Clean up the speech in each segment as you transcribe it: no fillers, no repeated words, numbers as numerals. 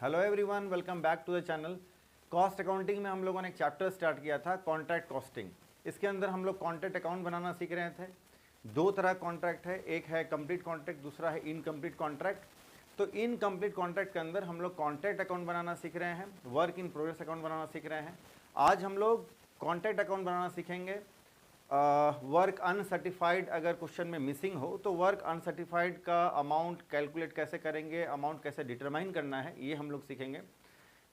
Hello everyone, welcome back to the channel. Cost accounting में हम लोगों ने एक चैप्टर स्टार्ट किया था कॉन्ट्रैक्ट कॉस्टिंग। इसके अंदर हम लोग कॉन्ट्रैक्ट अकाउंट बनाना सीख रहे थे। दो तरह कॉन्ट्रैक्ट है, एक है कंप्लीट कॉन्ट्रैक्ट, दूसरा है इनकम्प्लीट कॉन्ट्रैक्ट। तो इनकम्प्लीट कॉन्ट्रैक्ट के अंदर हम लोग कॉन्ट्रैक्ट अकाउंट बनाना सीख रहे हैं, वर्क इन प्रोग्रेस अकाउंट बनाना सीख रहे हैं। आज हम लोग कॉन्ट्रैक्ट अकाउंट बनाना सीखेंगे। वर्क अनसर्टिफाइड अगर क्वेश्चन में मिसिंग हो तो वर्क अनसर्टिफाइड का अमाउंट कैलकुलेट कैसे करेंगे, अमाउंट कैसे डिटरमाइन करना है, ये हम लोग सीखेंगे।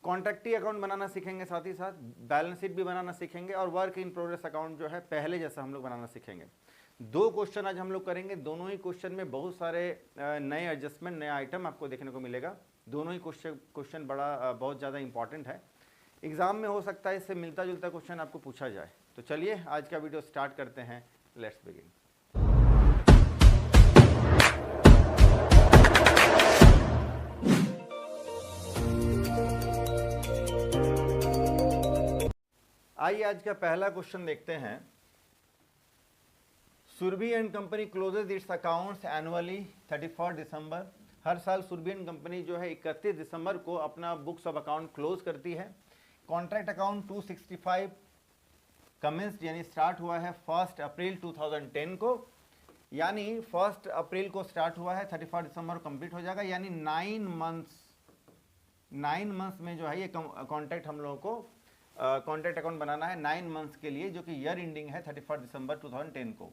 कॉन्ट्रैक्टी अकाउंट बनाना सीखेंगे, साथ ही साथ बैलेंस शीट भी बनाना सीखेंगे और वर्क इन प्रोग्रेस अकाउंट जो है पहले जैसा हम लोग बनाना सीखेंगे। दो क्वेश्चन आज हम लोग करेंगे। दोनों ही क्वेश्चन में बहुत सारे नए एडजस्टमेंट, नया आइटम आपको देखने को मिलेगा। दोनों ही क्वेश्चन बहुत ज़्यादा इंपॉर्टेंट है। एग्जाम में हो सकता है इससे मिलता जुलता क्वेश्चन आपको पूछा जाए। तो चलिए आज का वीडियो स्टार्ट करते हैं। Let's begin. आइए आज का पहला क्वेश्चन देखते हैं। Surabhi and company closes its accounts annually 31 December. हर साल सुरभि एंड कंपनी जो है 31 दिसंबर को अपना बुक्स ऑफ अकाउंट क्लोज करती है। कॉन्ट्रैक्ट अकाउंट 265 कमेंस्ड यानी स्टार्ट हुआ है 1 अप्रैल 2010 को, यानी 1 अप्रैल को स्टार्ट हुआ है, 31 दिसंबर को कंप्लीट हो जाएगा, यानी 9 मंथ्स में जो है ये कॉन्ट्रैक्ट हम लोगों को कॉन्ट्रैक्ट अकाउंट बनाना है 9 मंथ्स के लिए, जो कि ईयर एंडिंग है 31 दिसंबर 2010 को।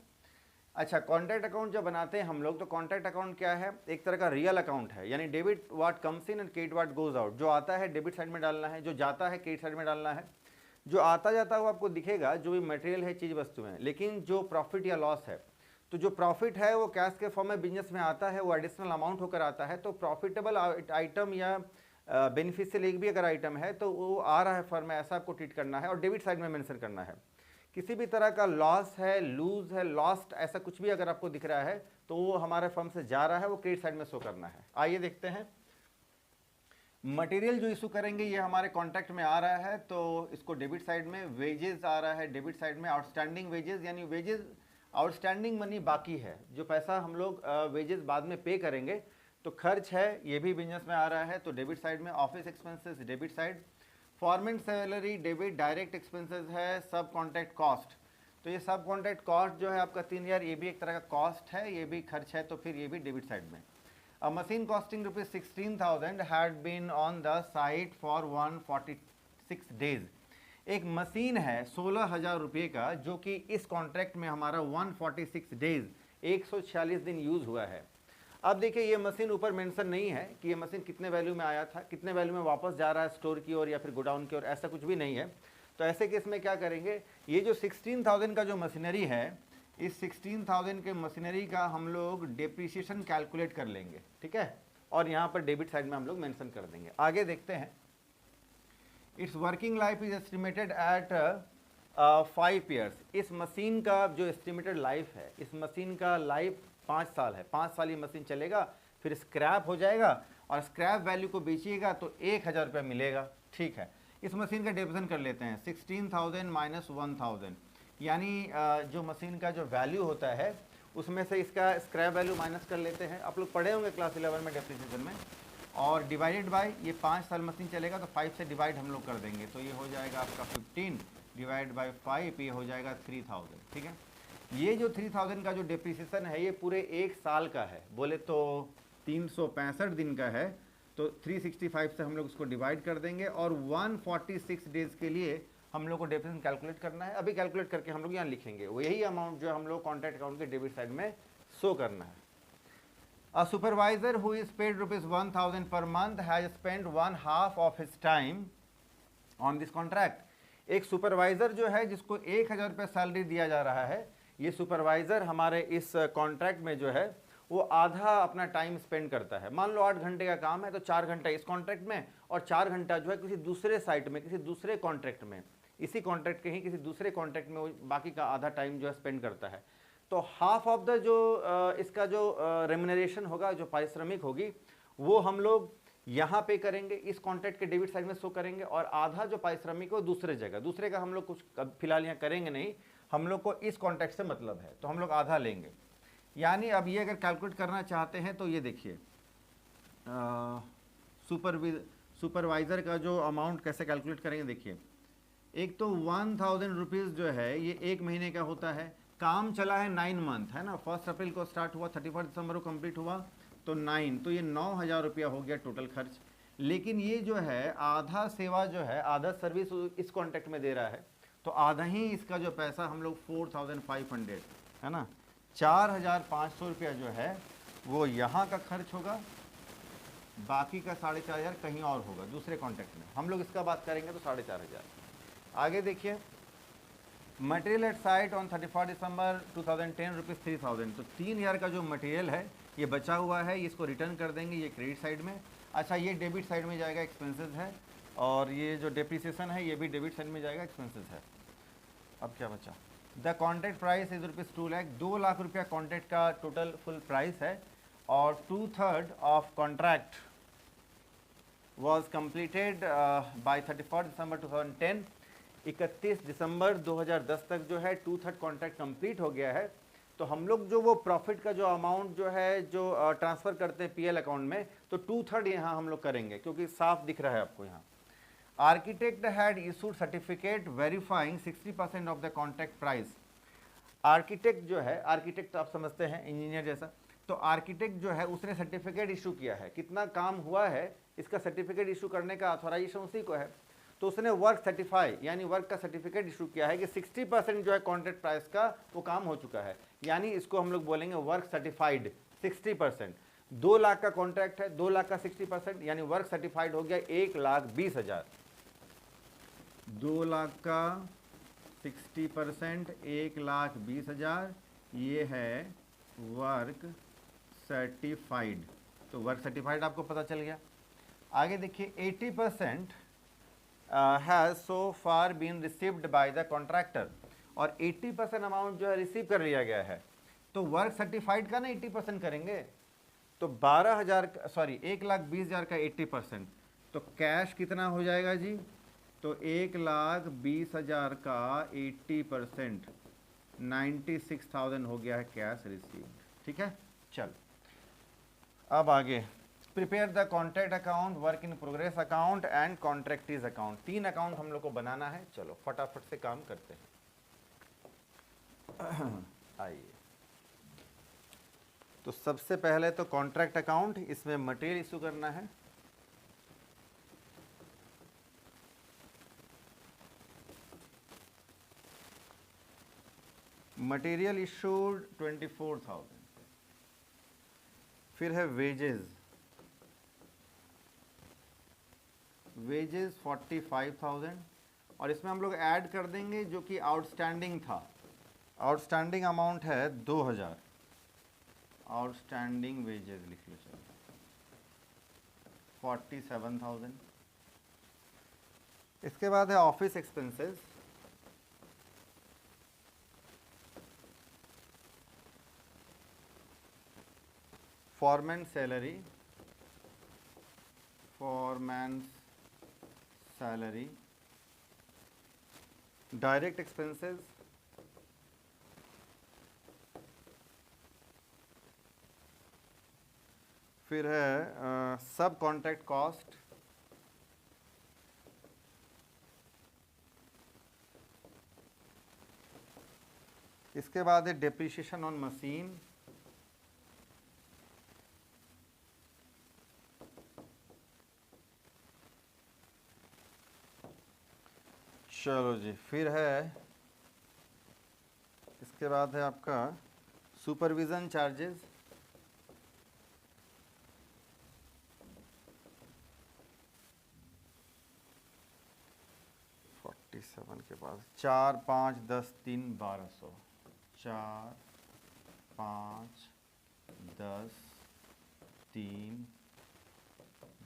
अच्छा, कॉन्ट्रैक्ट अकाउंट जब बनाते हैं हम लोग तो कॉन्ट्रैक्ट अकाउंट क्या है? एक तरह का रियल अकाउंट है, यानी debit what comes in and credit what goes out. जो आता है डेबिट साइड में डालना है, जो जाता है क्रेडिट साइड में डालना है। जो आता जाता वो आपको दिखेगा जो भी मटेरियल है, चीज़ वस्तु है, लेकिन जो प्रॉफिट या लॉस है, तो जो प्रॉफिट है वो कैश के फॉर्म में बिजनेस में आता है, वो एडिशनल अमाउंट होकर आता है। तो प्रॉफिटेबल आइटम या बेनिफिशियल एक भी अगर आइटम है तो वो आ रहा है फर्म में, ऐसा आपको ट्रीट करना है और डेबिट साइड में मेंशन करना है। किसी भी तरह का लॉस है, लूज है, लॉस्ट, ऐसा कुछ भी अगर आपको दिख रहा है तो वो हमारे फर्म से जा रहा है, वो क्रेडिट साइड में शो करना है। आइए देखते हैं। मटेरियल जो इशू करेंगे ये हमारे कॉन्ट्रैक्ट में आ रहा है, तो इसको डेबिट साइड में। वेजेस आ रहा है डेबिट साइड में। आउटस्टैंडिंग वेजेस यानी वेजेस आउटस्टैंडिंग मनी बाकी है, जो पैसा हम लोग वेजेस बाद में पे करेंगे। तो खर्च है ये भी बिजनेस में आ रहा है, तो डेबिट साइड में। Office expenses debit side. फॉर्मेंट सैलरी डेबिट। डायरेक्ट एक्सपेंसेस है सब कॉन्ट्रैक्ट कॉस्ट। तो ये सब कॉन्ट्रैक्ट कॉस्ट जो है आपका 3000, ये भी एक तरह का कॉस्ट है, ये भी खर्च है, तो फिर ये भी डेबिट साइड में। A machine costing rupees 16,000 had been on the site for 146 days। एक मशीन है 16,000 रुपये का, जो कि इस कॉन्ट्रैक्ट में हमारा 146 डेज 146 दिन यूज हुआ है। अब देखिए ये मशीन ऊपर मेंशन नहीं है कि ये मशीन कितने वैल्यू में आया था, कितने वैल्यू में वापस जा रहा है स्टोर की ओर या फिर गोडाउन की ओर, ऐसा कुछ भी नहीं है। तो ऐसे केस में क्या करेंगे, ये जो 16,000 का जो मशीनरी है, इस 16,000 के मशीनरी का हम लोग डेप्रिसिएशन कैलकुलेट कर लेंगे, ठीक है, और यहाँ पर डेबिट साइड में हम लोग मेंशन कर देंगे। आगे देखते हैं। It's working life is estimated at 5 years. इस मशीन का जो एस्टिमेटेड लाइफ है, इस मशीन का लाइफ 5 साल है। 5 साल ये मशीन चलेगा, फिर स्क्रैप हो जाएगा और स्क्रैप वैल्यू को बेचिएगा तो 1,000 रुपये मिलेगा, ठीक है। इस मशीन का डिवीजन कर लेते हैं, 16,000 माइनस 1,000, यानी जो मशीन का जो वैल्यू होता है उसमें से इसका स्क्रैप वैल्यू माइनस कर लेते हैं। आप लोग पढ़े होंगे क्लास 11 में डेप्रिसिएशन में। और डिवाइडेड बाय, ये 5 साल मशीन चलेगा तो 5 से डिवाइड हम लोग कर देंगे, तो ये हो जाएगा आपका 15 डिवाइड बाय 5, ये हो जाएगा 3000, ठीक है। ये जो 3000 का जो डेप्रिसिएशन है ये पूरे 1 साल का है, बोले तो 365 दिन का है, तो 365 से हम लोग उसको डिवाइड कर देंगे और 146 डेज के लिए हम लोग को डेप्रिसिएशन कैलकुलेट करना है। अभी कैलकुलेट करके हम लोग यहाँ लिखेंगे, वो यही अमाउंट जो हम लोग कॉन्ट्रैक्ट अकाउंट के डेबिट साइड में शो करना है। A supervisor who is paid ₹1,000 per month has spend 1/2 of his time on this contract. एक सुपरवाइजर जो है जिसको 1,000 रुपये सैलरी दिया जा रहा है, ये सुपरवाइजर हमारे इस कॉन्ट्रैक्ट में जो है वो आधा अपना टाइम स्पेंड करता है। मान लो 8 घंटे का काम है तो 4 घंटा इस कॉन्ट्रैक्ट में और 4 घंटा जो है किसी दूसरे साइट में, किसी दूसरे कॉन्ट्रैक्ट में, इसी कॉन्ट्रैक्ट के ही किसी दूसरे कॉन्ट्रैक्ट में वो बाकी का आधा टाइम जो है स्पेंड करता है। तो हाफ ऑफ द जो इसका जो रेम्यूनरेशन होगा, जो पारिश्रमिक होगी, वो हम लोग यहाँ पे करेंगे, इस कॉन्ट्रैक्ट के डेबिट साइड में शो करेंगे, और आधा जो पारिश्रमिक हो दूसरे जगह, दूसरे का हम लोग कुछ फिलहाल यहाँ करेंगे नहीं, हम लोग को इस कॉन्ट्रैक्ट से मतलब है, तो हम लोग आधा लेंगे। यानी अब ये अगर कैलकुलेट करना चाहते हैं तो ये देखिए सुपरवाइज़र का जो अमाउंट कैसे कैलकुलेट करेंगे देखिए, एक तो 1000 रुपीज़ जो है ये एक महीने का होता है, काम चला है 9 मंथ है ना, 1 अप्रैल को स्टार्ट हुआ, 31 दिसंबर को कंप्लीट हुआ, तो 9, तो ये 9000 रुपया हो गया टोटल खर्च। लेकिन ये जो है आधा सेवा जो है, आधा सर्विस इस कॉन्ट्रैक्ट में दे रहा है, तो आधा ही इसका जो पैसा हम लोग 4500 है ना, 4500 रुपया जो है वो यहाँ का खर्च होगा, बाकी का 4500 कहीं और होगा दूसरे कॉन्ट्रैक्ट में, हम लोग इसका बात करेंगे तो 4500। आगे देखिए, material at site on 31 December 2010 rupees 3000, तो 3000 का जो मटेरियल है ये बचा हुआ है, इसको रिटर्न कर देंगे, ये क्रेडिट साइड में। अच्छा, ये डेबिट साइड में जाएगा, एक्सपेंसेस है, और ये जो डेप्रिसिएशन है ये भी डेबिट साइड में जाएगा, एक्सपेंसेस है। अब क्या बचा, the contract price is rupees 2 lakh, 2 lakh रुपया कॉन्ट्रैक्ट का टोटल फुल प्राइस है, और 2/3 of contract was completed by 31 दिसंबर 2010, 31 दिसंबर 2010 तक जो है 2/3 कॉन्ट्रैक्ट कंप्लीट हो गया है। तो हम लोग जो वो प्रॉफिट का जो अमाउंट जो है जो ट्रांसफ़र करते हैं पीएल अकाउंट में, तो 2/3 यहाँ हम लोग करेंगे, क्योंकि साफ दिख रहा है आपको यहाँ। Architect had issued certificate verifying 60% of the contract price. Architect जो है, आर्किटेक्ट तो आप समझते हैं इंजीनियर जैसा, तो आर्किटेक्ट जो है उसने सर्टिफिकेट इशू किया है, कितना काम हुआ है इसका सर्टिफिकेट इशू करने का ऑथोराइजेशन उसी को है, तो उसने वर्क सर्टिफाई यानी वर्क का सर्टिफिकेट इशू किया है कि 60% जो है कॉन्ट्रैक्ट प्राइस का वो काम हो चुका है, यानी इसको हम लोग बोलेंगे वर्क सर्टिफाइड 60%। 2 लाख का कॉन्ट्रैक्ट है, 2 लाख का 60% यानी वर्क सर्टिफाइड हो गया 1,20,000। 2 लाख का 60% 1,20,000, ये है वर्क सर्टिफाइड, तो वर्क सर्टिफाइड आपको पता चल गया। आगे देखिए, 80% has so far been received by the contractor, और 80% अमाउंट जो है रिसीव कर लिया गया है, तो वर्क सर्टिफाइड का ना 80% करेंगे, तो 1,20,000 का 80%, तो कैश कितना हो जाएगा जी, तो 1,20,000 का 80% 96,000 हो गया है कैश रिसीव्ड। ठीक है, चल अब आगे, prepare the contract account, work in progress account and contractees account. 3 account हम लोग को बनाना है, चलो फटाफट से काम करते हैं। आइए, तो सबसे पहले तो कॉन्ट्रैक्ट अकाउंट, इसमें मटेरियल इशू करना है। मटेरियल इशूड 24,000, फिर है वेजेस, वेजेस 45,000, और इसमें हम लोग ऐड कर देंगे जो कि आउटस्टैंडिंग था, आउटस्टैंडिंग अमाउंट है 2,000, आउटस्टैंडिंग वेजेस लिख लो, चलो 47,000। इसके बाद है office expenses, foreman salary, foreman salary, direct expenses, फिर है सब कॉन्ट्रैक्ट कॉस्ट, इसके बाद है डेप्रिसिएशन ऑन मशीन, चलो जी, फिर है इसके बाद है आपका सुपरविज़न चार्जेस, के बाद 4, 5, 10, 3, 1200, 4, 5, 10, 3,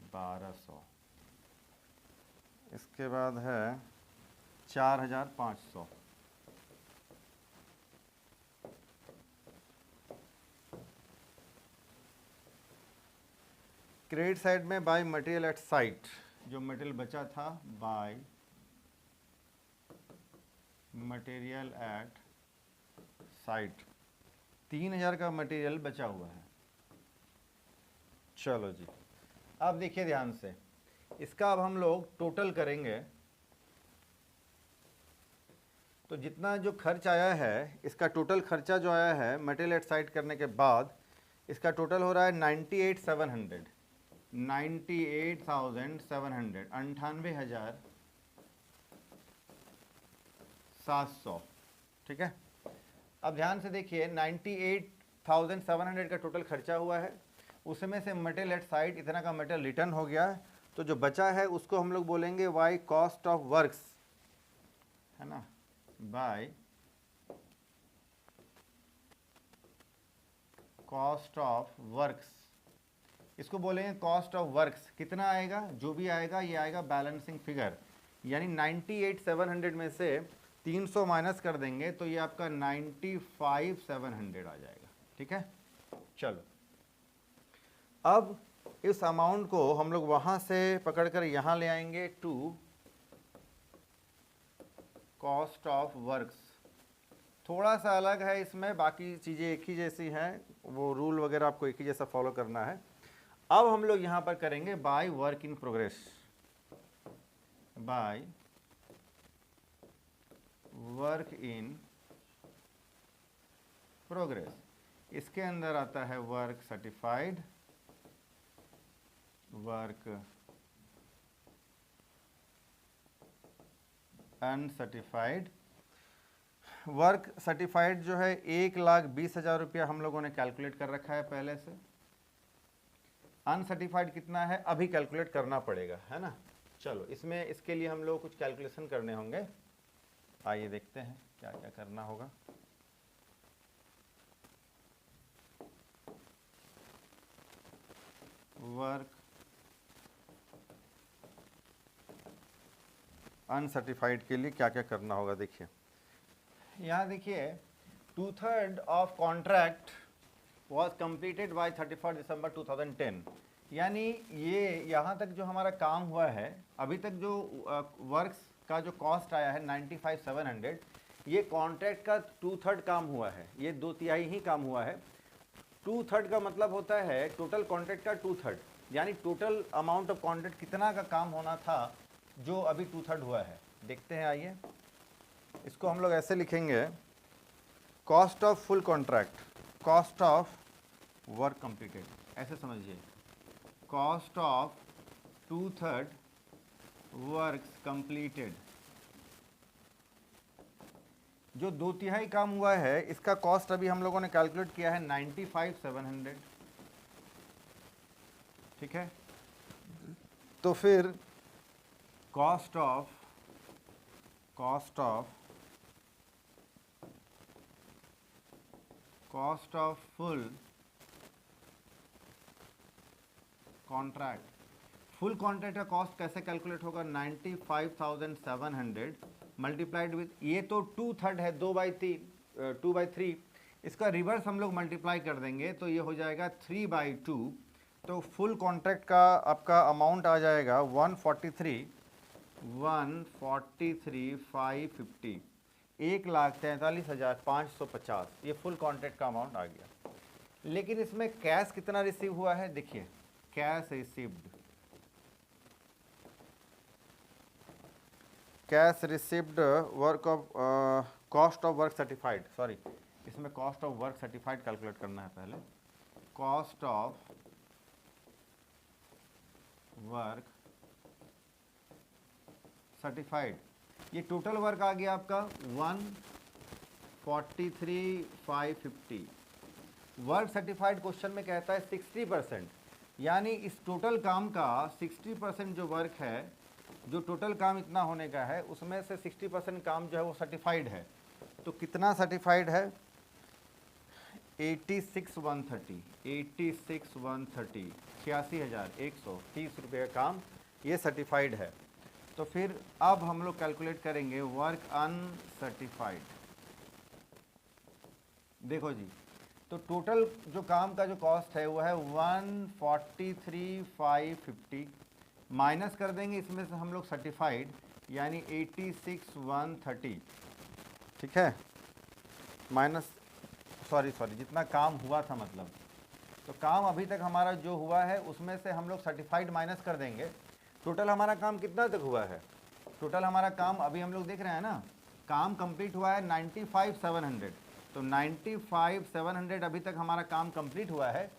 1200। इसके बाद है 4,500। क्रेडिट साइड में बाय मटेरियल एट साइट, जो मटेरियल बचा था बाय मटेरियल एट साइट, 3,000 का मटेरियल बचा हुआ है। चलो जी, अब देखिए ध्यान से, इसका अब हम लोग टोटल करेंगे, तो जितना जो खर्च आया है, इसका टोटल खर्चा जो आया है मटेरियल एट साइट करने के बाद, इसका टोटल हो रहा है 98,700, 98,700, 98,700, ठीक है। अब ध्यान से देखिए, 98,700 का टोटल खर्चा हुआ है, उसमें से मटेरियल एट साइट इतना का मटेरियल रिटर्न हो गया है, तो जो बचा है उसको हम लोग बोलेंगे वाई कॉस्ट ऑफ वर्क्स, है ना, बाय कॉस्ट ऑफ वर्क्स, इसको बोलेंगे कॉस्ट ऑफ वर्क्स। कितना आएगा, जो भी आएगा ये आएगा बैलेंसिंग फिगर, यानी 98,700 में से 300 माइनस कर देंगे तो ये आपका 95,700 आ जाएगा, ठीक है। चलो, अब इस अमाउंट को हम लोग वहां से पकड़कर यहां ले आएंगे टू कॉस्ट ऑफ वर्क्स। थोड़ा सा अलग है इसमें, बाकी चीज़ें एक ही जैसी हैं, वो रूल वगैरह आपको एक ही जैसा फॉलो करना है। अब हम लोग यहाँ पर करेंगे by work in progress, by work in progress. इसके अंदर आता है work certified, work uncertified. Work certified जो है 1,20,000 रुपया हम लोगों ने कैलकुलेट कर रखा है पहले से। अनसर्टिफाइड कितना है अभी कैलकुलेट करना पड़ेगा, है ना। चलो, इसमें इसके लिए हम लोग कुछ कैलकुलेशन करने होंगे, आइए देखते हैं क्या क्या करना होगा। वर्क अनसर्टिफाइड के लिए क्या क्या करना होगा, देखिए यहाँ देखिए, 2/3 of contract was completed by 31 दिसंबर 2010, यानी ये यहाँ तक जो हमारा काम हुआ है, अभी तक जो वर्क्स का जो कॉस्ट आया है 95,700, ये कॉन्ट्रैक्ट का 2/3 काम हुआ है, ये 2/3 ही काम हुआ है। 2/3 का मतलब होता है टोटल कॉन्ट्रैक्ट का 2/3, यानी टोटल अमाउंट ऑफ कॉन्ट्रैक्ट कितना का काम होना था जो अभी 2/3 हुआ है। देखते हैं, आइए इसको हम लोग ऐसे लिखेंगे, cost of full contract, cost of work completed, ऐसे समझिए, कॉस्ट ऑफ 2/3 वर्क्स कंप्लीटेड। जो 2/3 काम हुआ है इसका कॉस्ट अभी हम लोगों ने कैलकुलेट किया है 95,700, ठीक है। तो फिर cost of full contract, full contract का कॉस्ट कैसे कैलकुलेट होगा, 95,700 मल्टीप्लाइड विद, ये तो 2/3 है, 2/3, इसका रिवर्स हम लोग मल्टीप्लाई कर देंगे तो ये हो जाएगा 3/2, तो फुल कॉन्ट्रैक्ट का आपका अमाउंट आ जाएगा 143,550, 1,43,550, ये फुल कॉन्ट्रैक्ट का अमाउंट आ गया। लेकिन इसमें कैश कितना रिसीव हुआ है, देखिए, cash received work of cost of work certified, sorry, इसमें cost of work certified calculate करना है पहले, कॉस्ट ऑफ वर्क सर्टिफाइड, ये टोटल वर्क आ गया आपका 143,550। वर्क सर्टिफाइड क्वेश्चन में कहता है 60%, यानी इस टोटल काम का 60% जो वर्क है, जो टोटल काम इतना होने का है उसमें से 60% काम जो है वो सर्टिफाइड है। तो कितना सर्टिफाइड है, 86,130, 86,130 रुपये का काम ये सर्टिफाइड है। तो फिर अब हम लोग कैलकुलेट करेंगे वर्क अनसर्टिफाइड। देखो जी, तो टोटल जो काम का जो कॉस्ट है वो है 143,550, माइनस कर देंगे इसमें से हम लोग सर्टिफाइड, यानी 86,130, ठीक है, माइनस सॉरी जितना काम हुआ था, मतलब तो काम अभी तक हमारा जो हुआ है उसमें से हम लोग सर्टिफाइड माइनस कर देंगे, टोटल हमारा काम कितना तक हुआ है? टोटल हमारा काम अभी हम लोग देख रहे हैं ना, काम कंप्लीट हुआ है 95,700। तो 95,700 अभी तक हमारा काम कंप्लीट हुआ है,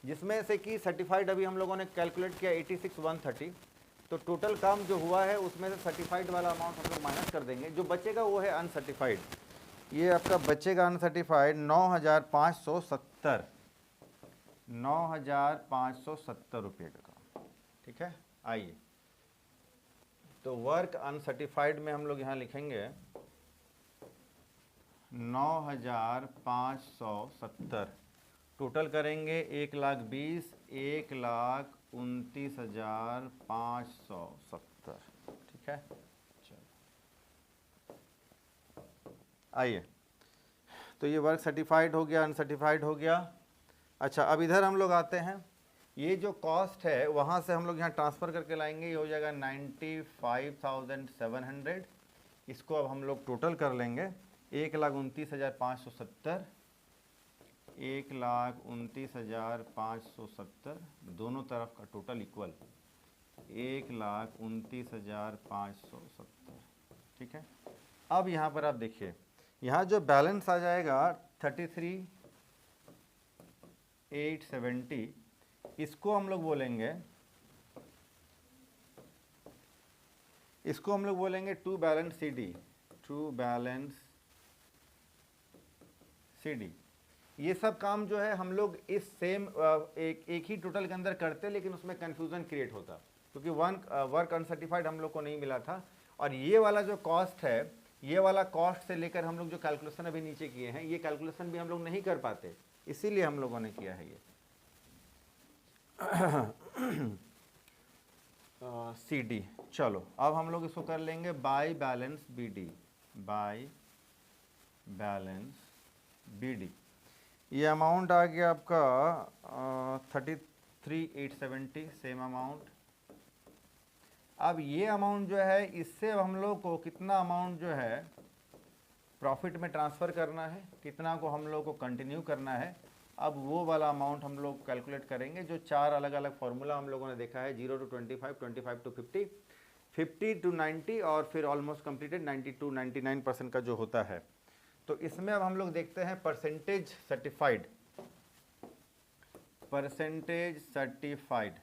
जिसमें से कि सर्टिफाइड अभी हम लोगों ने कैलकुलेट किया 86,130। तो टोटल काम जो हुआ है उसमें से सर्टिफाइड वाला अमाउंट हम लोग माइनस कर देंगे, जो बचेगा वो है अनसर्टिफाइड। ये आपका बचेगा अनसर्टिफाइड 9,570, 9,570 रुपये का काम। ठीक है, आइए तो वर्क अनसर्टिफाइड में हम लोग यहाँ लिखेंगे 9,570। टोटल करेंगे 1,20,000, 1,29,570। ठीक है, चलो आइए, तो ये वर्क सर्टिफाइड हो गया, अनसर्टिफाइड हो गया। अच्छा, अब इधर हम लोग आते हैं, ये जो कॉस्ट है वहाँ से हम लोग यहाँ ट्रांसफ़र करके लाएंगे, ये हो जाएगा 95,700। इसको अब हम लोग टोटल कर लेंगे, 1,29,570, 1,29,570, दोनों तरफ का टोटल इक्वल 1,29,570। ठीक है, अब यहाँ पर आप देखिए, यहाँ जो बैलेंस आ जाएगा 33,870, इसको हम लोग बोलेंगे, to balance C D, to balance C D. ये सब काम जो है हम लोग इस सेम एक ही टोटल के अंदर करते, लेकिन उसमें कन्फ्यूज़न क्रिएट होता, क्योंकि वर्क अनसर्टिफाइड हम लोग को नहीं मिला था। और ये वाला जो कॉस्ट है, ये वाला कॉस्ट से लेकर हम लोग जो कैलकुलेशन अभी नीचे किए हैं, ये कैलकुलेशन भी हम लोग नहीं कर पाते, इसीलिए हम लोगों ने किया है ये सी डी। चलो अब हम लोग इसको कर लेंगे by balance B D, by balance B D. ये अमाउंट आ गया आपका 33,870, सेम अमाउंट। अब ये अमाउंट जो है, इससे हम लोग को कितना अमाउंट जो है प्रॉफिट में ट्रांसफ़र करना है, कितना को हम लोग को कंटिन्यू करना है, अब वो वाला अमाउंट हम लोग कैलकुलेट करेंगे। जो चार अलग अलग फार्मूला हम लोगों ने देखा है, 0 to 25, 25 to 50, 50 to 90 और फिर ऑलमोस्ट कंप्लीटेड 92-99% का जो होता है। तो इसमें अब हम लोग देखते हैं परसेंटेज सर्टिफाइड, परसेंटेज सर्टिफाइड।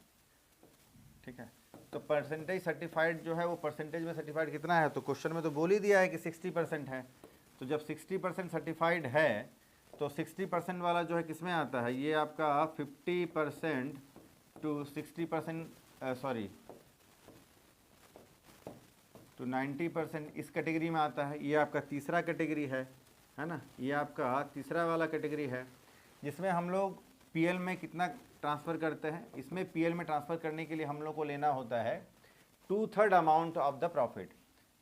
ठीक है, तो परसेंटेज सर्टिफाइड जो है वो परसेंटेज में सर्टिफाइड कितना है, तो क्वेश्चन में तो बोल ही दिया है कि 60% है। तो जब 60% सर्टिफाइड है तो 60% वाला जो है किसमें आता है, ये आपका 50% to 60%, सॉरी टू 90% इस कैटेगरी में आता है। ये आपका तीसरा कैटेगरी है ना, ये आपका तीसरा वाला कैटेगरी है, जिसमें हम लोग पीएल में कितना ट्रांसफ़र करते हैं। इसमें पीएल में ट्रांसफ़र करने के लिए हम लोग को लेना होता है 2/3 अमाउंट ऑफ द प्रॉफिट।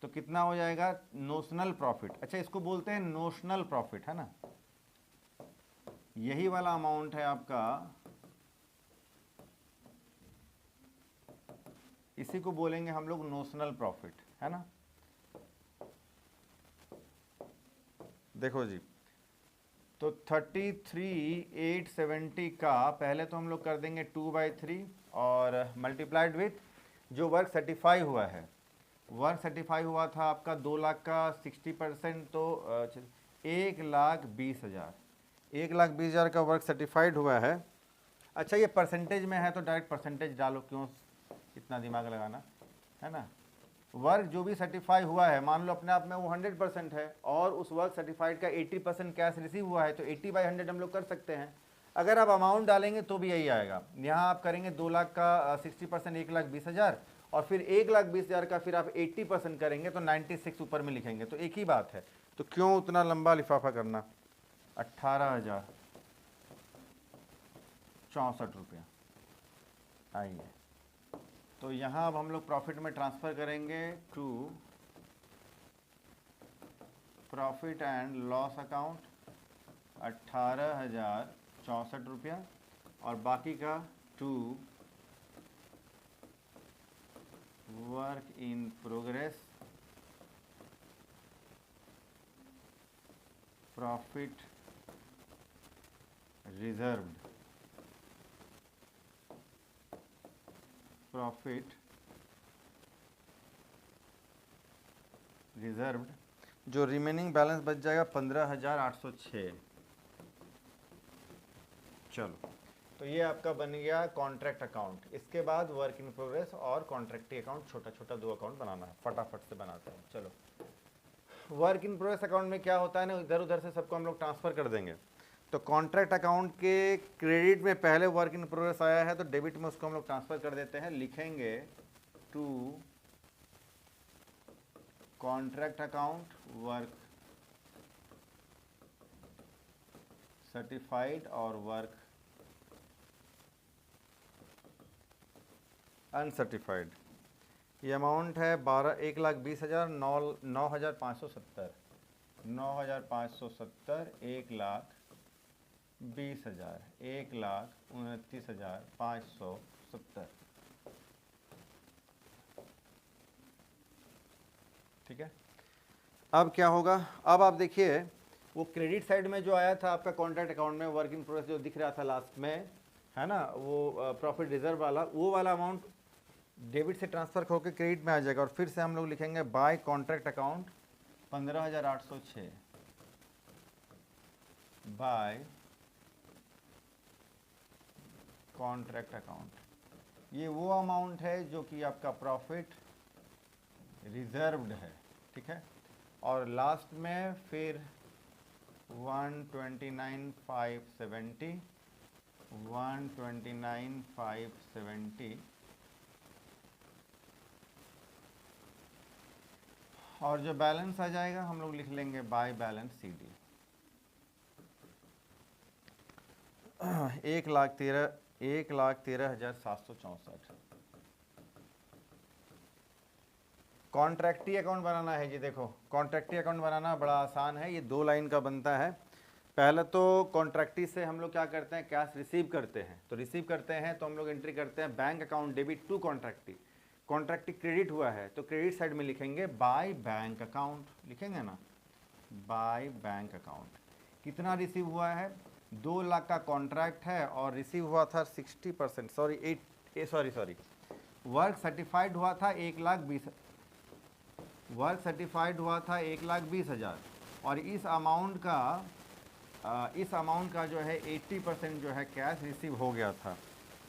तो कितना हो जाएगा, नोशनल प्रॉफिट। अच्छा, इसको बोलते हैं नोशनल प्रॉफिट, है ना, यही वाला अमाउंट है आपका, इसी को बोलेंगे हम लोग नोशनल प्रॉफिट, है ना। देखो जी, तो 33,870 का पहले तो हम लोग कर देंगे 2/3 और मल्टीप्लाइड विथ जो वर्क सर्टिफाई हुआ है। वर्क सर्टिफाई हुआ था आपका 2 लाख का 60%, तो 1,20,000, 1,20,000 का वर्क सर्टिफाइड हुआ है। अच्छा, ये परसेंटेज में है तो डायरेक्ट परसेंटेज डालो, क्यों इतना दिमाग लगाना, है ना। वर्क जो भी सर्टिफाई हुआ है, मान लो अपने आप में वो 100% है और उस वर्क सर्टिफाइड का 80% कैश रिसीव हुआ है, तो 80/100 हम लोग कर सकते हैं। अगर आप अमाउंट डालेंगे तो भी यही आएगा। यहाँ आप करेंगे 2 लाख का 60%, 1,20,000, और फिर 1,20,000 का फिर आप 80% करेंगे तो 96 ऊपर में लिखेंगे, तो एक ही बात है। तो क्यों उतना लंबा लिफाफा करना। 18,064 रुपया। आइए, तो यहाँ अब हम लोग प्रॉफिट में ट्रांसफ़र करेंगे to profit and loss account, 18,064 रुपया, और बाकी का to work in progress, profit reserved, profit reserved, जो रिमेनिंग बैलेंस बच जाएगा 15,806। चलो, तो ये आपका बन गया कॉन्ट्रैक्ट अकाउंट। इसके बाद वर्क इन प्रोग्रेस और कॉन्ट्रैक्टी अकाउंट, छोटा छोटा 2 अकाउंट बनाना है, फटाफट से बनाते हैं। चलो, वर्क इन प्रोग्रेस अकाउंट में क्या होता है ना, इधर उधर से सबको हम लोग ट्रांसफर कर देंगे। तो कॉन्ट्रैक्ट अकाउंट के क्रेडिट में पहले वर्क इन प्रोग्रेस आया है तो डेबिट में उसको हम लोग ट्रांसफर कर देते हैं, लिखेंगे to contract account work certified और वर्क अनसर्टिफाइड। ये अमाउंट है 1,20,000, 9,570, 9,570, 1,20,000, 1,29,570। ठीक है, अब क्या होगा, अब आप देखिए वो क्रेडिट साइड में जो आया था आपका कॉन्ट्रैक्ट अकाउंट में वर्क इन प्रोग्रेस जो दिख रहा था लास्ट में, है ना, वो प्रॉफिट रिजर्व वाला, वो वाला अमाउंट डेबिट से ट्रांसफर होकर क्रेडिट में आ जाएगा। और फिर से हम लोग लिखेंगे by contract account 15,806 by contract account. ये वो अमाउंट है जो कि आपका प्रॉफिट रिजर्व्ड है। ठीक है, और लास्ट में फिर 129,570, 129,570 और जो बैलेंस आ जाएगा हम लोग लिख लेंगे बाय बैलेंस CD 1,13,764। कॉन्ट्रैक्टी अकाउंट बनाना है जी। देखो, कॉन्ट्रैक्टी अकाउंट बनाना बड़ा आसान है, ये 2 लाइन का बनता है। पहले तो कॉन्ट्रैक्टी से हम लोग क्या करते हैं, कैश रिसीव करते हैं। तो रिसीव करते हैं तो हम लोग एंट्री करते हैं bank account debit to contractee. Contractee credit हुआ है तो क्रेडिट साइड में लिखेंगे बाय बैंक अकाउंट, लिखेंगे ना बाय बैंक अकाउंट। कितना रिसीव हुआ है, 2 लाख का कॉन्ट्रैक्ट है और रिसीव हुआ था 60%, सॉरी वर्क सर्टिफाइड हुआ था 1,20,000, वर्क सर्टिफाइड हुआ था 1,20,000 और इस अमाउंट का जो है 80% जो है कैश रिसीव हो गया था,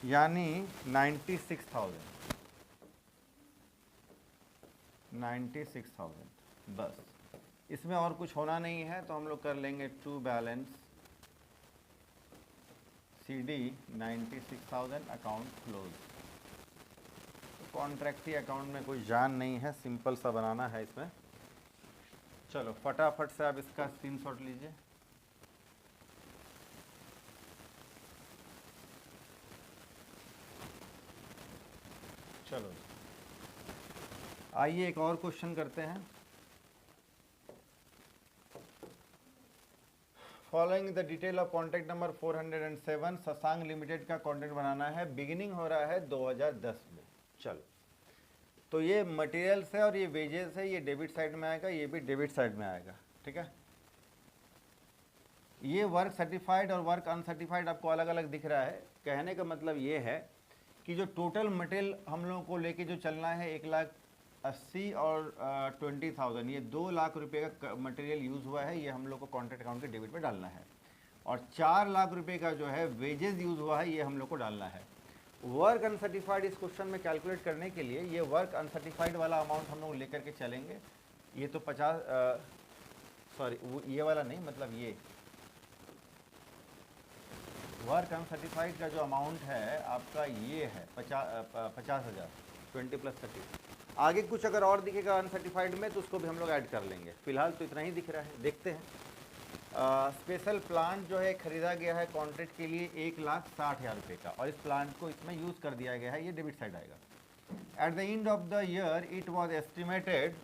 यानी 96,000। बस, इसमें और कुछ होना नहीं है तो हम लोग कर लेंगे to balance CD 96,000 account close. Contractee account में कोई जान नहीं है, सिंपल सा बनाना है इसमें। चलो फटाफट से आप इसका स्क्रीनशॉट लीजिए। चलो आइए एक और क्वेश्चन करते हैं। Following the detail of contact number 407 Shashank limited का कॉन्टैक्ट बनाना है, बिगिनिंग हो रहा है 2010 में। चलो, तो ये मटेरियल्स है और ये वेजेस है, ये डेबिट साइड में आएगा, ये भी डेबिट साइड में आएगा। ठीक है, ये वर्क सर्टिफाइड और वर्क अनसर्टिफाइड आपको अलग अलग दिख रहा है। कहने का मतलब ये है कि जो टोटल मटेरियल हम लोगों को लेके जो चलना है 1,80,000 और 20,000, ये 2 लाख रुपए का मटेरियल यूज़ हुआ है, ये हम लोग को कॉन्ट्रैक्ट अकाउंट के डेबिट में डालना है। और 4 लाख रुपए का जो है वेजेस यूज़ हुआ है, ये हम लोग को डालना है। वर्क अनसर्टिफाइड इस क्वेश्चन में कैलकुलेट करने के लिए ये वर्क अनसर्टिफाइड वाला अमाउंट हम लोग लेकर के चलेंगे। ये तो 50, सॉरी ये वाला नहीं, मतलब ये वर्क अनसर्टिफाइड का जो अमाउंट है आपका ये है 50,000, 20 + 30। आगे कुछ अगर और दिखेगा अनसर्टिफाइड में तो उसको भी हम लोग ऐड कर लेंगे। फिलहाल तो इतना ही दिख रहा है, देखते हैं। स्पेशल प्लांट जो है खरीदा गया है कॉन्ट्रैक्ट के लिए 1,60,000 रुपये का और इस प्लांट को इसमें यूज़ कर दिया गया है, ये डेबिट साइड आएगा। At the end of the year it was estimated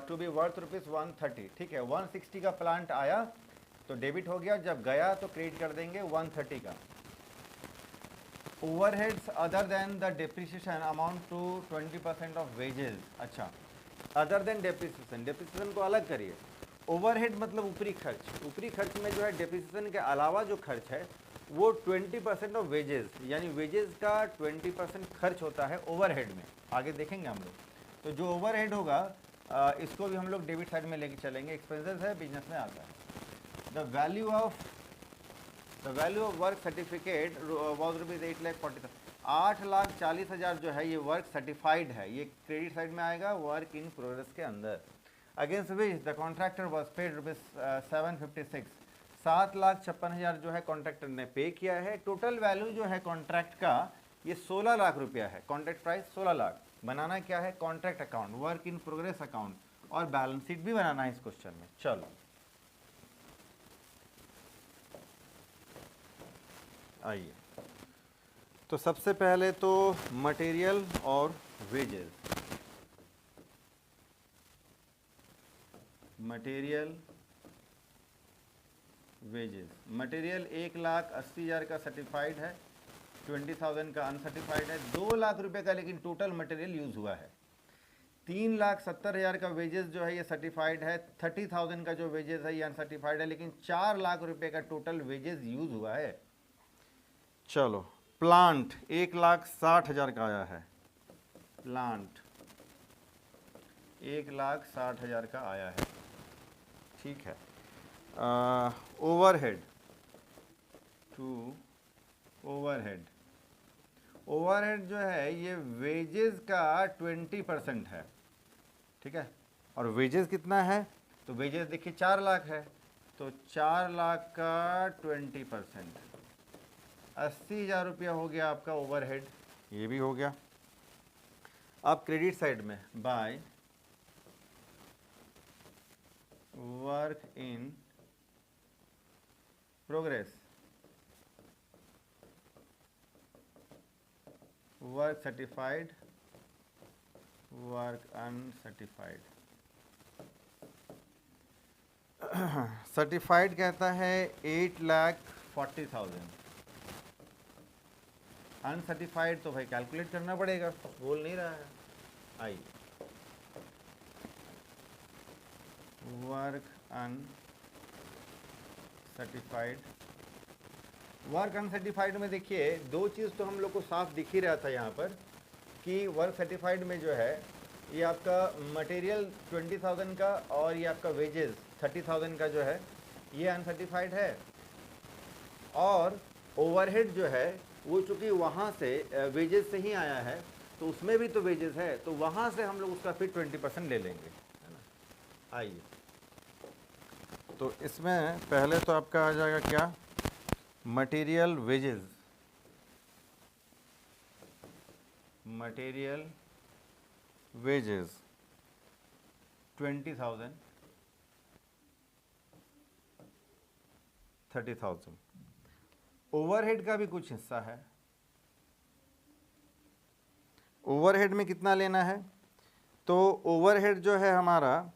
to be worth ₹130। ठीक है, 160 का प्लांट आया तो डेबिट हो गया, जब गया तो क्रेडिट कर देंगे 130 का। Overheads other than the depreciation amount to 20% of wages. अच्छा, अदर देन डेप्रिसिएशन, डेप्रिसिएशन को अलग करिए। ओवरहेड मतलब ऊपरी खर्च, ऊपरी खर्च में जो है डेप्रिसिएशन के अलावा जो खर्च है वो 20% ऑफ वेजेस, यानी वेजेस का 20% खर्च होता है ओवरहेड में। आगे देखेंगे हम लोग। तो जो ओवरहेड होगा इसको भी हम लोग डेबिट साइड में लेके चलेंगे। एक्सपेंसेस है, बिजनेस में आता है। The value of work certificate was rupees 8,40,000। 8,40,000 जो है ये वर्क सर्टिफाइड है, ये क्रेडिट साइड में आएगा, वर्क इन प्रोग्रेस के अंदर। Against which the contractor was paid rupees 756। 7,56,000 जो है कॉन्ट्रैक्टर ने पे किया है। टोटल वैल्यू जो है कॉन्ट्रैक्ट का ये 16 लाख रुपया है। Contract price 16 lakh. बनाना क्या है? Contract account, work in progress account, और बैलेंस शीट भी बनाना है इस क्वेश्चन में। चलो आइए, तो सबसे पहले तो मटेरियल और वेजेस। मटेरियल वेजेस, मटेरियल 1,80,000 का सर्टिफाइड है, 20,000 का अनसर्टिफाइड है। 2 लाख रुपए का लेकिन टोटल मटेरियल यूज हुआ है। 3,70,000 का वेजेस जो है ये सर्टिफाइड है, 30,000 का जो वेजेस है ये अनसर्टिफाइड है, लेकिन 4 लाख रुपए का टोटल वेजेस यूज हुआ है। चलो, प्लांट 1,60,000 का आया है। प्लांट 1,60,000 का आया है, ठीक है। ओवरहेड, ओवरहेड जो है ये वेजेस का 20% है, ठीक है। और वेजेस कितना है? तो वेजेस देखिए 4 लाख है, तो 4 लाख का 20%, 80,000 रुपया हो गया आपका ओवरहेड, ये भी हो गया। अब क्रेडिट साइड में by work in progress, work certified, work uncertified. Certified कहता है 8,40,000, अनसर्टिफाइड तो भाई कैलकुलेट करना पड़ेगा, बोल नहीं रहा है। आइए, वर्क अनसर्टिफाइड, वर्क अनसर्टिफाइड में देखिए 2 चीज़ तो हम लोग को साफ दिख ही रहा था यहाँ पर कि वर्क सर्टिफाइड में जो है ये आपका मटेरियल 20,000 का और ये आपका वेजेस 30,000 का जो है ये अनसर्टिफाइड है। और ओवरहेड जो है वो चूँकि वहाँ से वेजेस से ही आया है तो उसमें भी तो वेजेस है, तो वहाँ से हम लोग उसका फिर 20% ले लेंगे, है ना। आइए, तो इसमें पहले तो आपका आ जाएगा क्या? Material wages, material wages 20,000, 30,000। Overhead का भी कुछ हिस्सा है। ओवरहेड में कितना लेना है? तो ओवरहेड जो है हमारा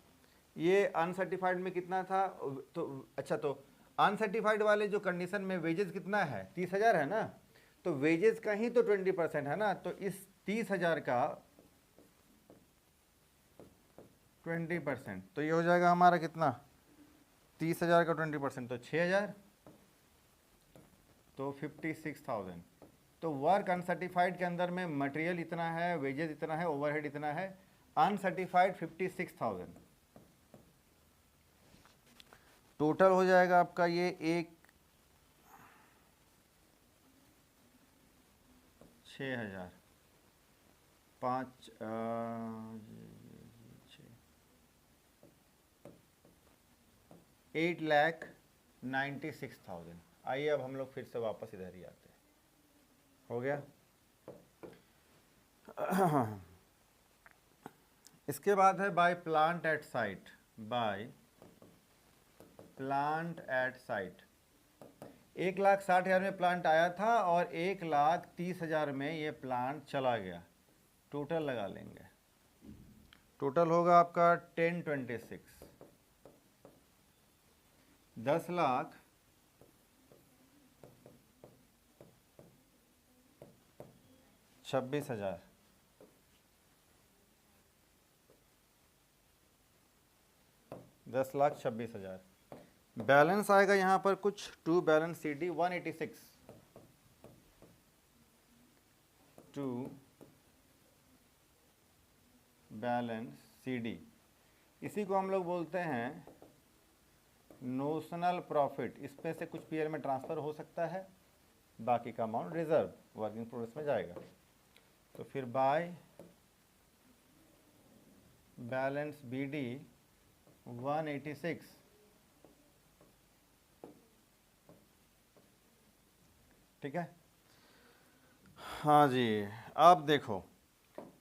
ये अनसर्टिफाइड में कितना था? तो अच्छा, तो अनसर्टिफाइड वाले जो कंडीशन में वेजेस कितना है? 30,000 है ना, तो वेजेस का ही तो 20% है ना, तो इस 30,000 का 20%, तो ये हो जाएगा हमारा कितना? 30,000 का 20%, तो 6,000, तो 56,000। तो वर्क अनसर्टिफाइड के अंदर में मटेरियल इतना है, वेजेस इतना है, ओवरहेड इतना है, अनसर्टिफाइड 56,000। टोटल हो जाएगा आपका ये 6,000, 8,96,000। आइए अब हम लोग फिर से वापस इधर ही आते हैं। हो गया। इसके बाद है by plant at site, by plant at site. 1,60,000 में प्लांट आया था और 1,30,000 में ये प्लांट चला गया। टोटल लगा लेंगे, टोटल होगा आपका 1026, 10,26,000। बैलेंस आएगा यहाँ पर कुछ to balance CD 186, to balance CD इसी को हम लोग बोलते हैं नोशनल प्रॉफिट। इसमें से कुछ पीएल में ट्रांसफ़र हो सकता है, बाकी का अमाउंट रिजर्व वर्किंग प्रोग्रेस में जाएगा। तो फिर बाय बैलेंस BD 186, ठीक है। हाँ जी, अब देखो,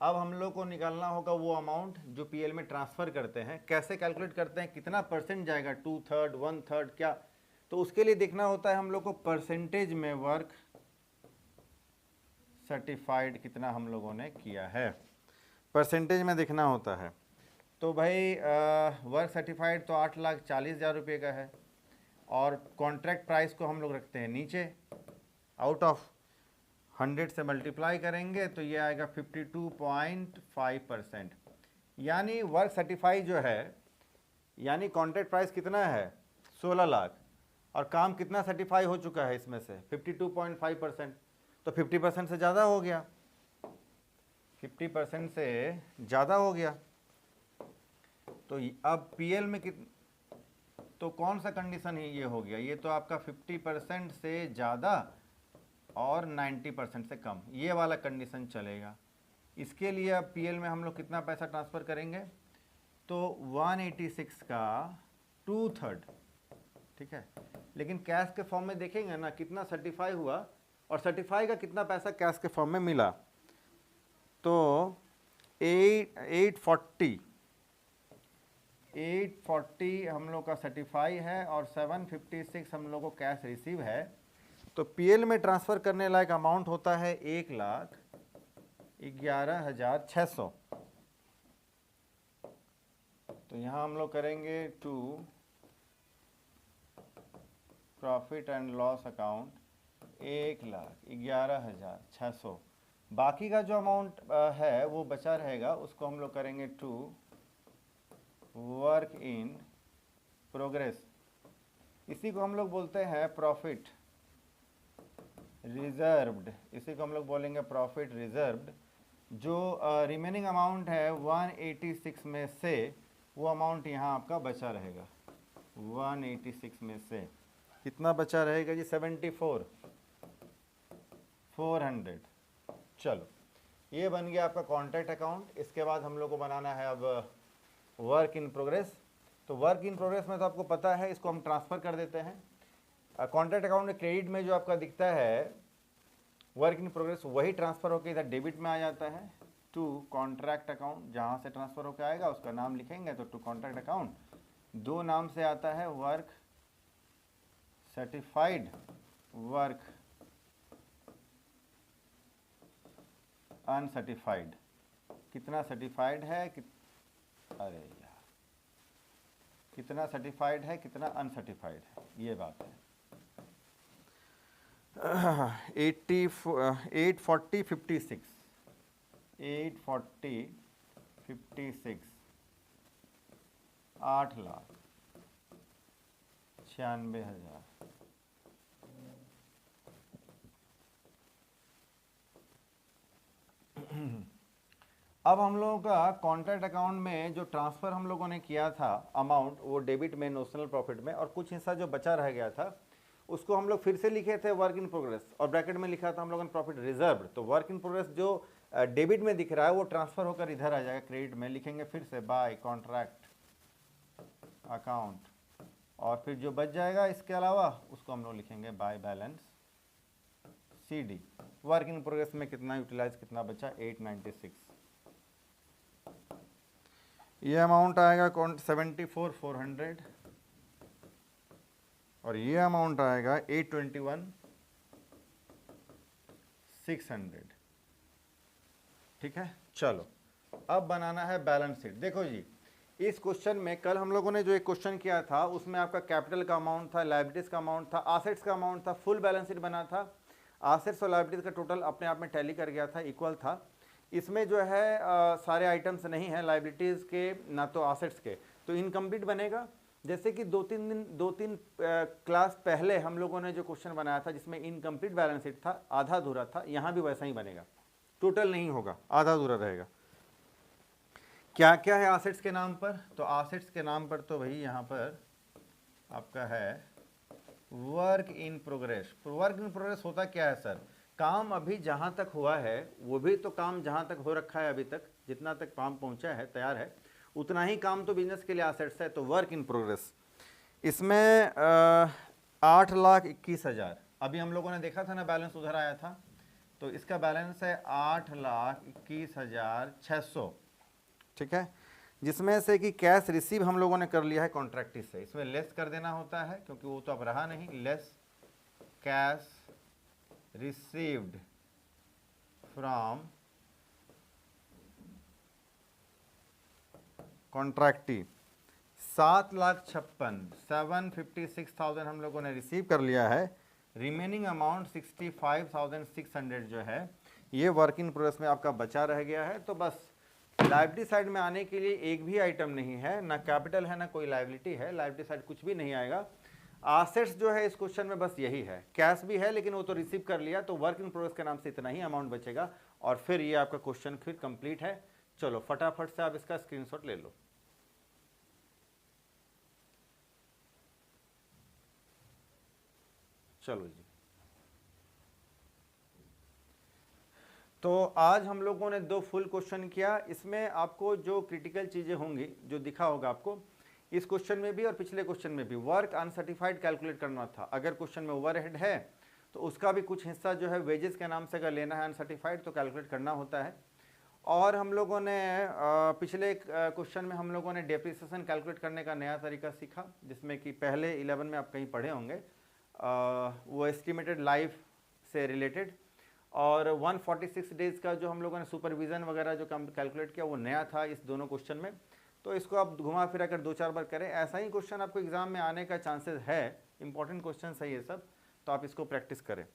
अब हम लोग को निकालना होगा वो अमाउंट जो पीएल में ट्रांसफ़र करते हैं। कैसे कैलकुलेट करते हैं, कितना परसेंट जाएगा, 2/3 1/3 क्या, तो उसके लिए देखना होता है हम लोग को परसेंटेज में वर्क सर्टिफाइड कितना हम लोगों ने किया है, परसेंटेज में देखना होता है। तो भाई वर्क सर्टिफाइड तो 8,40,000 रुपये का है, और कॉन्ट्रैक्ट प्राइस को हम लोग रखते हैं नीचे, आउट ऑफ 100 से मल्टीप्लाई करेंगे तो ये आएगा 52.5%। यानी वर्क सर्टिफाई जो है, यानी कॉन्ट्रैक्ट प्राइस कितना है 16 लाख, और काम कितना सर्टिफाई हो चुका है इसमें से 52.5%, तो 50% से ज़्यादा हो गया, 50% से ज़्यादा हो गया। तो अब पीएल में तो कौन सा कंडीशन है ये हो गया, ये तो आपका 50% से ज़्यादा और 90% से कम, ये वाला कंडीशन चलेगा। इसके लिए अब पीएल में हम लोग कितना पैसा ट्रांसफ़र करेंगे, तो 186 का 2/3, ठीक है। लेकिन कैश के फॉर्म में देखेंगे ना कितना सर्टिफाई हुआ और सर्टिफाई का कितना पैसा कैश के फॉर्म में मिला, तो 840 हम लोग का सर्टिफाई है और 756 हम लोग को कैश रिसीव है। तो पीएल में ट्रांसफ़र करने लायक अमाउंट होता है 1,11,600। तो यहाँ हम लोग करेंगे to profit and loss account 1,11,600। बाकी का जो अमाउंट है वो बचा रहेगा, उसको हम लोग करेंगे टू वर्क इन प्रोग्रेस। इसी को हम लोग बोलते हैं प्रॉफिट रिजर्व्ड, इसी को हम लोग बोलेंगे प्रॉफिट रिजर्व्ड। जो रिमेनिंग अमाउंट है 186 में से वो अमाउंट यहाँ आपका बचा रहेगा। 186 में से कितना बचा रहेगा जी, 74,400। चलो, ये बन गया आपका कॉन्ट्रैक्ट अकाउंट। इसके बाद हम लोग को बनाना है अब वर्क इन प्रोग्रेस। तो वर्क इन प्रोग्रेस में तो आपको पता है, इसको हम ट्रांसफ़र कर देते हैं। कॉन्ट्रैक्ट अकाउंट में क्रेडिट में जो आपका दिखता है वर्क इन प्रोग्रेस, वही ट्रांसफ़र होकर इधर डेबिट में आ जाता है टू कॉन्ट्रैक्ट अकाउंट। जहाँ से ट्रांसफ़र होकर आएगा उसका नाम लिखेंगे, तो टू कॉन्ट्रैक्ट अकाउंट दो नाम से आता है, वर्क सर्टिफाइड, वर्क अनसर्टिफाइड। कितना सर्टिफाइड है अरे यार, कितना सर्टिफाइड है कितना अनसर्टिफाइड है, ये बात है। 840 56 8,96,000। अब हम लोगों का कॉन्ट्रैक्ट अकाउंट में जो ट्रांसफ़र हम लोगों ने किया था अमाउंट, वो डेबिट में नोशनल प्रॉफिट में, और कुछ हिस्सा जो बचा रह गया था उसको हम लोग फिर से लिखे थे वर्क इन प्रोग्रेस, और ब्रैकेट में लिखा था हम लोगों ने प्रॉफिट रिजर्व। तो वर्क इन प्रोग्रेस जो डेबिट में दिख रहा है वो ट्रांसफ़र होकर इधर आ जाएगा, क्रेडिट में लिखेंगे फिर से बाय कॉन्ट्रैक्ट अकाउंट, और फिर जो बच जाएगा इसके अलावा उसको हम लोग लिखेंगे by balance CD। Work in progress में कितना यूटिलाइज, कितना बचा 896। ये अमाउंट आएगा 74,400, और ये अमाउंट आएगा 821,600। ठीक है, चलो अब बनाना है बैलेंस शीट। देखो जी, इस क्वेश्चन में कल हम लोगों ने जो एक क्वेश्चन किया था उसमें आपका कैपिटल का अमाउंट था, लायबिलिटीज का अमाउंट था, एसेट्स का अमाउंट था, फुल बैलेंस शीट बना था। एसेट्स और लायबिलिटीज का टोटल अपने आप में टैली कर गया था, इक्वल था। इसमें जो है सारे आइटम्स नहीं हैं, लायबिलिटीज़ के ना तो एसेट्स के, तो इनकम्प्लीट बनेगा। जैसे कि दो तीन क्लास पहले हम लोगों ने जो क्वेश्चन बनाया था जिसमें इनकम्प्लीट बैलेंस शीट था, आधा अधूरा था, यहाँ भी वैसा ही बनेगा, टोटल नहीं होगा, आधा अधूरा रहेगा। क्या क्या है एसेट्स के नाम पर? तो एसेट्स के नाम पर तो भाई यहाँ पर आपका है work in progress. Work in progress होता क्या है सर? काम अभी जहाँ तक हुआ है वो भी तो काम जहाँ तक हो रखा है, अभी तक जितना तक काम पहुँचा है, तैयार है, उतना ही काम तो बिजनेस के लिए एसेट्स है, तो वर्क इन प्रोग्रेस। इसमें 8,21,000 अभी हम लोगों ने देखा था ना, बैलेंस उधर आया था, तो इसका बैलेंस है 8,21,600, ठीक है, जिसमें से कि कैश रिसीव हम लोगों ने कर लिया है कॉन्ट्रैक्टी से, इसमें लेस कर देना होता है क्योंकि वो तो अब रहा नहीं, लेस कैश रिसीव्ड फ्रॉम कॉन्ट्रैक्टी 7,56,756,000 हम लोगों ने रिसीव कर लिया है। रिमेनिंग अमाउंट 65,600 जो है ये वर्क इन प्रोग्रेस में आपका बचा रह गया है। तो बस लायबिलिटी साइड में आने के लिए एक भी आइटम नहीं है, ना कैपिटल है ना कोई लायबिलिटी है, लायबिलिटी साइड कुछ भी नहीं आएगा। एसेट्स जो है इस क्वेश्चन में बस यही है, कैश भी है लेकिन वो तो रिसीव कर लिया, तो वर्क इन प्रोग्रेस के नाम से इतना ही अमाउंट बचेगा और फिर ये आपका क्वेश्चन फिर कंप्लीट है। चलो फटाफट से आप इसका स्क्रीनशॉट ले लो। चलो जी, तो आज हम लोगों ने 2 फुल क्वेश्चन किया। इसमें आपको जो क्रिटिकल चीज़ें होंगी जो दिखा होगा आपको इस क्वेश्चन में भी और पिछले क्वेश्चन में भी, वर्क अनसर्टिफाइड कैलकुलेट करना था। अगर क्वेश्चन में ओवरहेड है तो उसका भी कुछ हिस्सा जो है वेजेस के नाम से अगर लेना है अनसर्टिफाइड तो कैलकुलेट करना होता है। और हम लोगों ने पिछले क्वेश्चन में हम लोगों ने डेप्रिसिएशन कैलकुलेट करने का नया तरीका सीखा, जिसमें कि पहले 11 में आप कहीं पढ़े होंगे, वो एस्टिमेटेड लाइफ से रिलेटेड, और 146 डेज़ का जो हम लोगों ने सुपरविज़न वगैरह जो कैलकुलेट किया वो नया था इस दोनों क्वेश्चन में। तो इसको आप घुमा फिरा कर 2-4 बार करें, ऐसा ही क्वेश्चन आपको एग्जाम में आने का चांसेस है, इंपॉर्टेंट क्वेश्चन है ये सब, तो आप इसको प्रैक्टिस करें।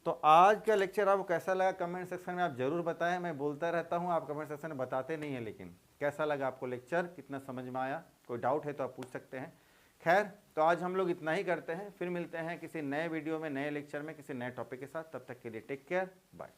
तो आज का लेक्चर आपको कैसा लगा कमेंट सेक्शन में आप जरूर बताएं। मैं बोलता रहता हूं, आप कमेंट सेक्शन में बताते नहीं हैं, लेकिन कैसा लगा आपको लेक्चर, कितना समझ में आया, कोई डाउट है तो आप पूछ सकते हैं। खैर, तो आज हम लोग इतना ही करते हैं, फिर मिलते हैं किसी नए वीडियो में, नए लेक्चर में, किसी नए टॉपिक के साथ। तब तक के लिए टेक केयर, बाय।